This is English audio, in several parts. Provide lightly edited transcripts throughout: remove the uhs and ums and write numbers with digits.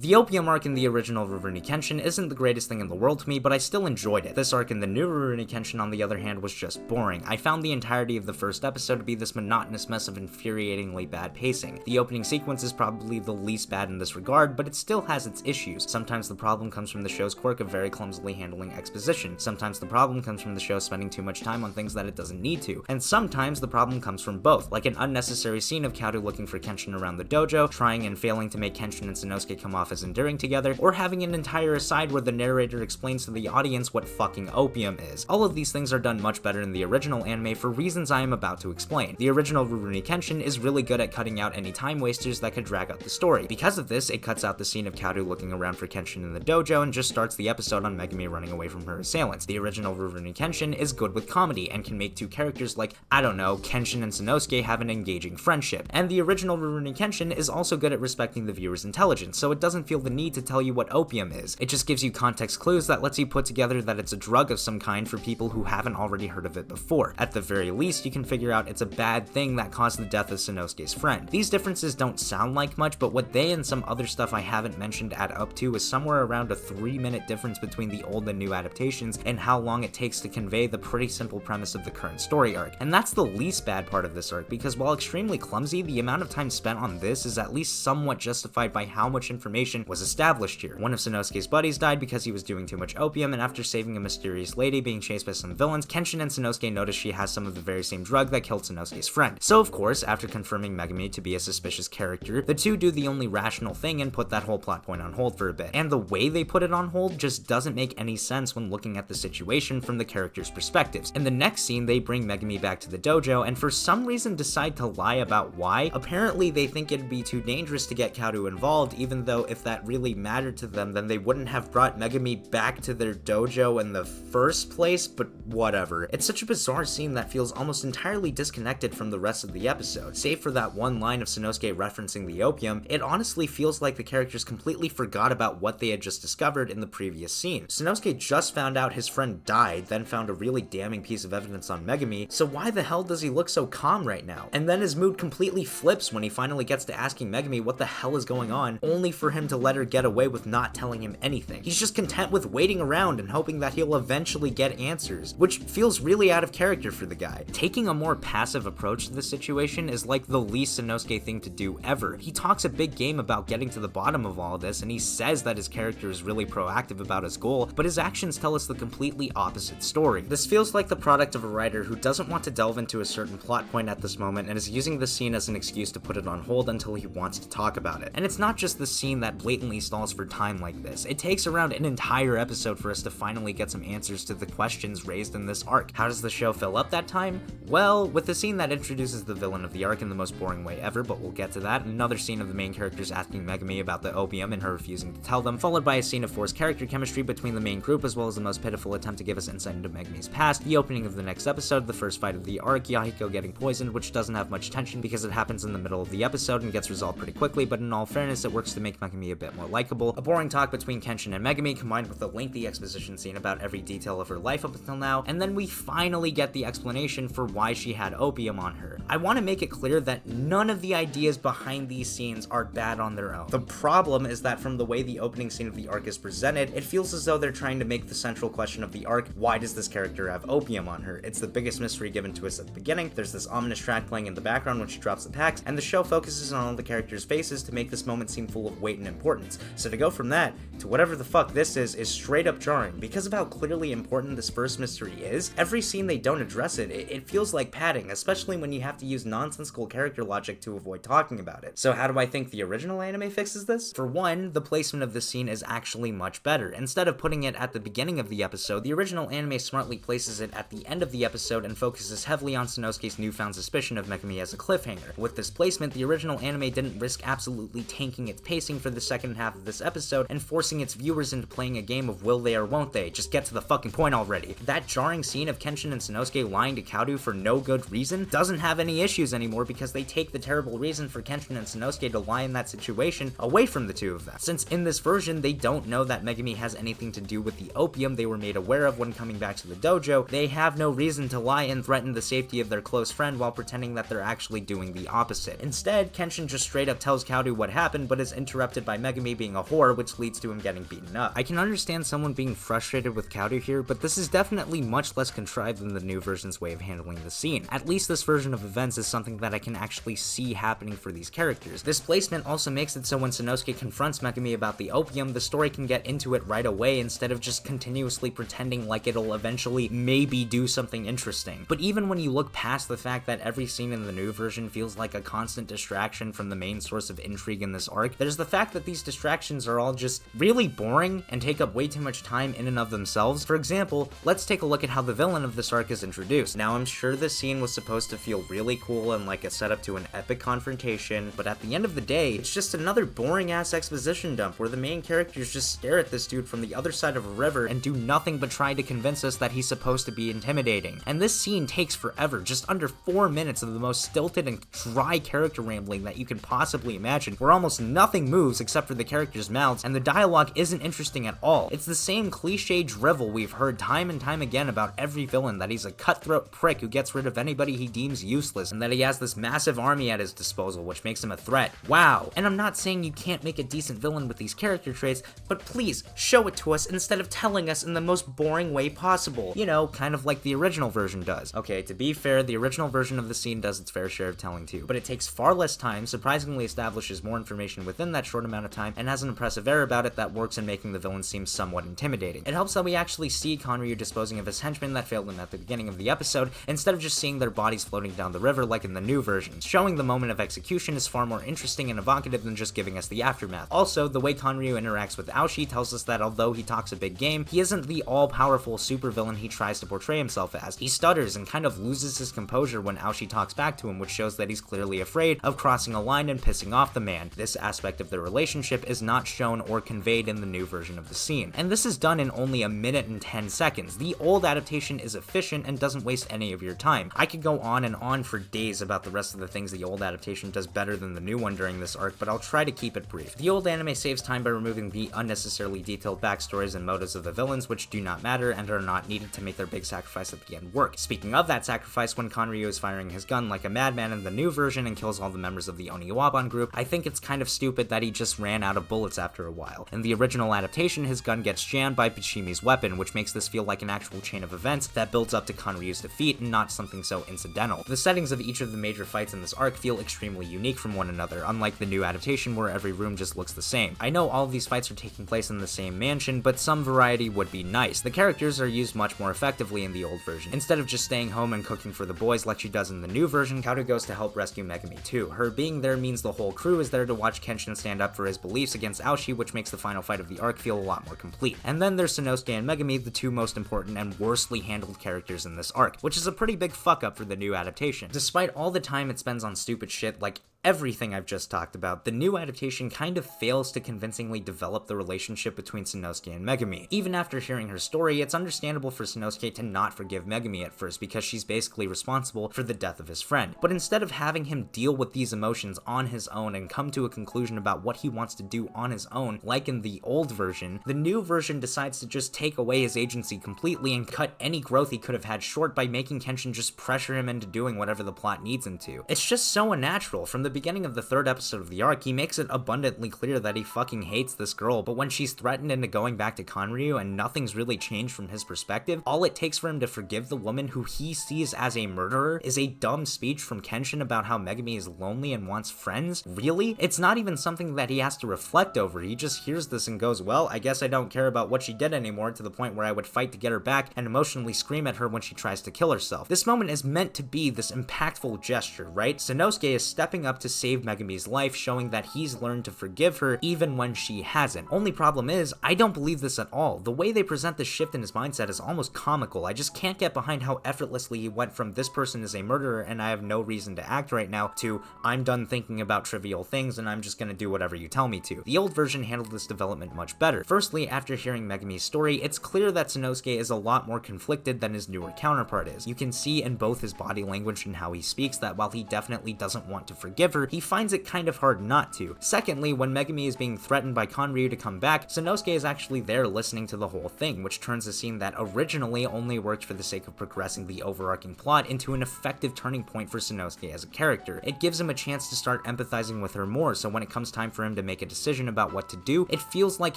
The Opium arc in the original Rurouni Kenshin isn't the greatest thing in the world to me, but I still enjoyed it. This arc in the new Rurouni Kenshin, on the other hand, was just boring. I found the entirety of the first episode to be this monotonous mess of infuriatingly bad pacing. The opening sequence is probably the least bad in this regard, but it still has its issues. Sometimes the problem comes from the show's quirk of very clumsily handling exposition. Sometimes the problem comes from the show spending too much time on things that it doesn't need to. And sometimes the problem comes from both, like an unnecessary scene of Kaoru looking for Kenshin around the dojo, trying and failing to make Kenshin and Sanosuke come off as endearing together, or having an entire aside where the narrator explains to the audience what fucking opium is. All of these things are done much better in the original anime for reasons I am about to explain. The original Rurouni Kenshin is really good at cutting out any time wasters that could drag out the story. Because of this, it cuts out the scene of Kaoru looking around for Kenshin in the dojo and just starts the episode on Megumi running away from her assailants. The original Rurouni Kenshin is good with comedy and can make two characters like, I don't know, Kenshin and Sanosuke have an engaging friendship. And the original Rurouni Kenshin is also good at respecting the viewer's intelligence, so it doesn't feel the need to tell you what opium is. It just gives you context clues that lets you put together that it's a drug of some kind for people who haven't already heard of it before. At the very least, you can figure out it's a bad thing that caused the death of Sanosuke's friend. These differences don't sound like much, but what they and some other stuff I haven't mentioned add up to is somewhere around a 3-minute difference between the old and new adaptations and how long it takes to convey the pretty simple premise of the current story arc. And that's the least bad part of this arc, because while extremely clumsy, the amount of time spent on this is at least somewhat justified by how much information was established here. One of Sanosuke's buddies died because he was doing too much opium, and after saving a mysterious lady being chased by some villains, Kenshin and Sanosuke notice she has some of the very same drug that killed Sanosuke's friend. So of course, after confirming Megumi to be a suspicious character, the two do the only rational thing and put that whole plot point on hold for a bit. And the way they put it on hold just doesn't make any sense when looking at the situation from the characters' perspectives. In the next scene, they bring Megumi back to the dojo and for some reason decide to lie about why. Apparently they think it'd be too dangerous to get Kaoru involved, even though if that really mattered to them, then they wouldn't have brought Megumi back to their dojo in the first place, but whatever. It's such a bizarre scene that feels almost entirely disconnected from the rest of the episode. Save for that one line of Sanosuke referencing the opium, it honestly feels like the characters completely forgot about what they had just discovered in the previous scene. Sanosuke just found out his friend died, then found a really damning piece of evidence on Megumi, so why the hell does he look so calm right now? And then his mood completely flips when he finally gets to asking Megumi what the hell is going on, only for him to let her get away with not telling him anything. He's just content with waiting around and hoping that he'll eventually get answers, which feels really out of character for the guy. Taking a more passive approach to the situation is like the least Sanosuke thing to do ever. He talks a big game about getting to the bottom of all of this, and he says that his character is really proactive about his goal, but his actions tell us the completely opposite story. This feels like the product of a writer who doesn't want to delve into a certain plot point at this moment and is using the scene as an excuse to put it on hold until he wants to talk about it. And it's not just the scene that blatantly stalls for time like this. It takes around an entire episode for us to finally get some answers to the questions raised in this arc. How does the show fill up that time? Well, with the scene that introduces the villain of the arc in the most boring way ever, but we'll get to that, another scene of the main characters asking Megumi about the opium and her refusing to tell them, followed by a scene of forced character chemistry between the main group as well as the most pitiful attempt to give us insight into Megumi's past, the opening of the next episode, the first fight of the arc, Yahiko getting poisoned, which doesn't have much tension because it happens in the middle of the episode and gets resolved pretty quickly, but in all fairness, it works to make Megumi a bit more likable, a boring talk between Kenshin and Megumi combined with a lengthy exposition scene about every detail of her life up until now, and then we finally get the explanation for why she had opium on her. I want to make it clear that none of the ideas behind these scenes are bad on their own. The problem is that from the way the opening scene of the arc is presented, it feels as though they're trying to make the central question of the arc, why does this character have opium on her? It's the biggest mystery given to us at the beginning, there's this ominous track playing in the background when she drops the packs, and the show focuses on all the characters' faces to make this moment seem full of weight and importance. So to go from that to whatever the fuck this is straight up jarring. Because of how clearly important this first mystery is, every scene they don't address it feels like padding, especially when you have to use nonsensical character logic to avoid talking about it. So how do I think the original anime fixes this? For one, the placement of this scene is actually much better. Instead of putting it at the beginning of the episode, the original anime smartly places it at the end of the episode and focuses heavily on Sanosuke's newfound suspicion of Megumi as a cliffhanger. With this placement, the original anime didn't risk absolutely tanking its pacing for the second half of this episode and forcing its viewers into playing a game of will they or won't they, just get to the fucking point already. That jarring scene of Kenshin and Sanosuke lying to Kaoru for no good reason doesn't have any issues anymore because they take the terrible reason for Kenshin and Sanosuke to lie in that situation away from the two of them. Since in this version, they don't know that Megumi has anything to do with the opium they were made aware of when coming back to the dojo, they have no reason to lie and threaten the safety of their close friend while pretending that they're actually doing the opposite. Instead, Kenshin just straight up tells Kaoru what happened, but is interrupted by by Megumi being a whore, which leads to him getting beaten up. I can understand someone being frustrated with Kauto here, but this is definitely much less contrived than the new version's way of handling the scene. At least this version of events is something that I can actually see happening for these characters. This placement also makes it so when Sanosuke confronts Megumi about the opium, the story can get into it right away instead of just continuously pretending like it'll eventually maybe do something interesting. But even when you look past the fact that every scene in the new version feels like a constant distraction from the main source of intrigue in this arc, there's the fact that these distractions are all just really boring and take up way too much time in and of themselves. For example, let's take a look at how the villain of this arc is introduced. Now, I'm sure this scene was supposed to feel really cool and like a setup to an epic confrontation, but at the end of the day, it's just another boring ass exposition dump where the main characters just stare at this dude from the other side of a river and do nothing but try to convince us that he's supposed to be intimidating. And this scene takes forever, just under 4 minutes of the most stilted and dry character rambling that you can possibly imagine, where almost nothing moves except for the characters' mouths, and the dialogue isn't interesting at all. It's the same cliche drivel we've heard time and time again about every villain, that he's a cutthroat prick who gets rid of anybody he deems useless, and that he has this massive army at his disposal, which makes him a threat. Wow. And I'm not saying you can't make a decent villain with these character traits, but please, show it to us instead of telling us in the most boring way possible. You know, kind of like the original version does. Okay, to be fair, the original version of the scene does its fair share of telling too, but it takes far less time, surprisingly establishes more information within that short amount of time, and has an impressive air about it that works in making the villain seem somewhat intimidating. It helps that we actually see Konryu disposing of his henchmen that failed him at the beginning of the episode, instead of just seeing their bodies floating down the river like in the new versions. Showing the moment of execution is far more interesting and evocative than just giving us the aftermath. Also, the way Konryu interacts with Aoshi tells us that although he talks a big game, he isn't the all-powerful supervillain he tries to portray himself as. He stutters and kind of loses his composure when Aoshi talks back to him, which shows that he's clearly afraid of crossing a line and pissing off the man. This aspect of their relationship is not shown or conveyed in the new version of the scene, and this is done in only 1 minute and 10 seconds. The old adaptation is efficient and doesn't waste any of your time. I could go on and on for days about the rest of the things the old adaptation does better than the new one during this arc, but I'll try to keep it brief. The old anime saves time by removing the unnecessarily detailed backstories and motives of the villains, which do not matter and are not needed to make their big sacrifice at the end work. Speaking of that sacrifice, when Konryu is firing his gun like a madman in the new version and kills all the members of the Oniwaban group, I think it's kind of stupid that he just ran out of bullets after a while. In the original adaptation, his gun gets jammed by Pichimi's weapon, which makes this feel like an actual chain of events that builds up to Konryu's defeat and not something so incidental. The settings of each of the major fights in this arc feel extremely unique from one another, unlike the new adaptation where every room just looks the same. I know all of these fights are taking place in the same mansion, but some variety would be nice. The characters are used much more effectively in the old version. Instead of just staying home and cooking for the boys like she does in the new version, Kauto goes to help rescue Megumi too. Her being there means the whole crew is there to watch Kenshin stand up for his beliefs against Aoshi, which makes the final fight of the arc feel a lot more complete. And then there's Sanosuke and Megumi, the two most important and worstly handled characters in this arc, which is a pretty big fuck up for the new adaptation. Despite all the time it spends on stupid shit like everything I've just talked about, the new adaptation kind of fails to convincingly develop the relationship between Sanosuke and Megumi. Even after hearing her story, it's understandable for Sanosuke to not forgive Megumi at first because she's basically responsible for the death of his friend. But instead of having him deal with these emotions on his own and come to a conclusion about what he wants to do on his own, like in the old version, the new version decides to just take away his agency completely and cut any growth he could have had short by making Kenshin just pressure him into doing whatever the plot needs him to. It's just so unnatural. From the beginning of the third episode of the arc, he makes it abundantly clear that he fucking hates this girl, but when she's threatened into going back to Konryu and nothing's really changed from his perspective, all it takes for him to forgive the woman who he sees as a murderer is a dumb speech from Kenshin about how Megumi is lonely and wants friends? Really? It's not even something that he has to reflect over. He just hears this and goes, well, I guess I don't care about what she did anymore, to the point where I would fight to get her back and emotionally scream at her when she tries to kill herself. This moment is meant to be this impactful gesture, right? Sanosuke is stepping up to save Megumi's life, showing that he's learned to forgive her even when she hasn't. Only problem is, I don't believe this at all. The way they present this shift in his mindset is almost comical. I just can't get behind how effortlessly he went from this person is a murderer and I have no reason to act right now to I'm done thinking about trivial things and I'm just gonna do whatever you tell me to. The old version handled this development much better. Firstly, after hearing Megumi's story, it's clear that Sanosuke is a lot more conflicted than his newer counterpart is. You can see in both his body language and how he speaks that while he definitely doesn't want to forgive However, he finds it kind of hard not to. Secondly, when Megumi is being threatened by Kanryu to come back, Sanosuke is actually there listening to the whole thing, which turns a scene that originally only worked for the sake of progressing the overarching plot into an effective turning point for Sanosuke as a character. It gives him a chance to start empathizing with her more, so when it comes time for him to make a decision about what to do, it feels like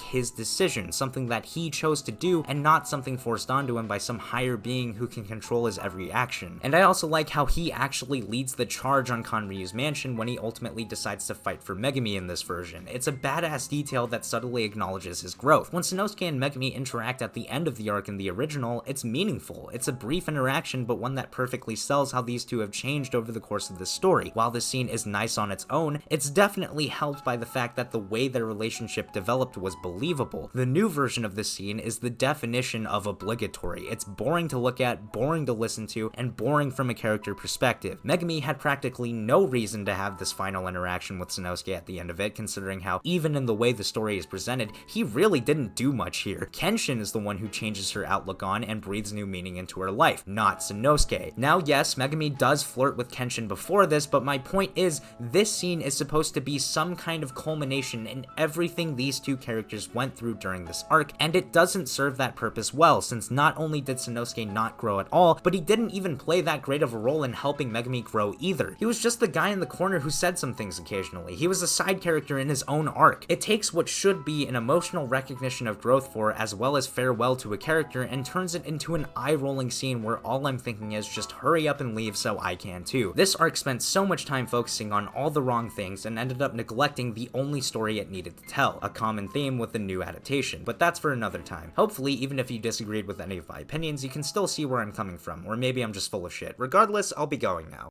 his decision, something that he chose to do and not something forced onto him by some higher being who can control his every action. And I also like how he actually leads the charge on Kanryu's mansion when he ultimately decides to fight for Megumi in this version. It's a badass detail that subtly acknowledges his growth. When Sanosuke and Megumi interact at the end of the arc in the original, it's meaningful. It's a brief interaction, but one that perfectly sells how these two have changed over the course of the story. While this scene is nice on its own, it's definitely helped by the fact that the way their relationship developed was believable. The new version of this scene is the definition of obligatory. It's boring to look at, boring to listen to, and boring from a character perspective. Megumi had practically no reason to have this final interaction with Sanosuke at the end of it, considering how, even in the way the story is presented, he really didn't do much here. Kenshin is the one who changes her outlook on and breathes new meaning into her life, not Sanosuke. Now, yes, Megumi does flirt with Kenshin before this, but my point is, this scene is supposed to be some kind of culmination in everything these two characters went through during this arc, and it doesn't serve that purpose well, since not only did Sanosuke not grow at all, but he didn't even play that great of a role in helping Megumi grow either. He was just the guy in the corner who said some things occasionally. He was a side character in his own arc. It takes what should be an emotional recognition of growth for as well as farewell to a character and turns it into an eye-rolling scene where all I'm thinking is just hurry up and leave so I can too. This arc spent so much time focusing on all the wrong things and ended up neglecting the only story it needed to tell, a common theme with the new adaptation, but that's for another time. Hopefully, even if you disagreed with any of my opinions, you can still see where I'm coming from, or maybe I'm just full of shit. Regardless, I'll be going now.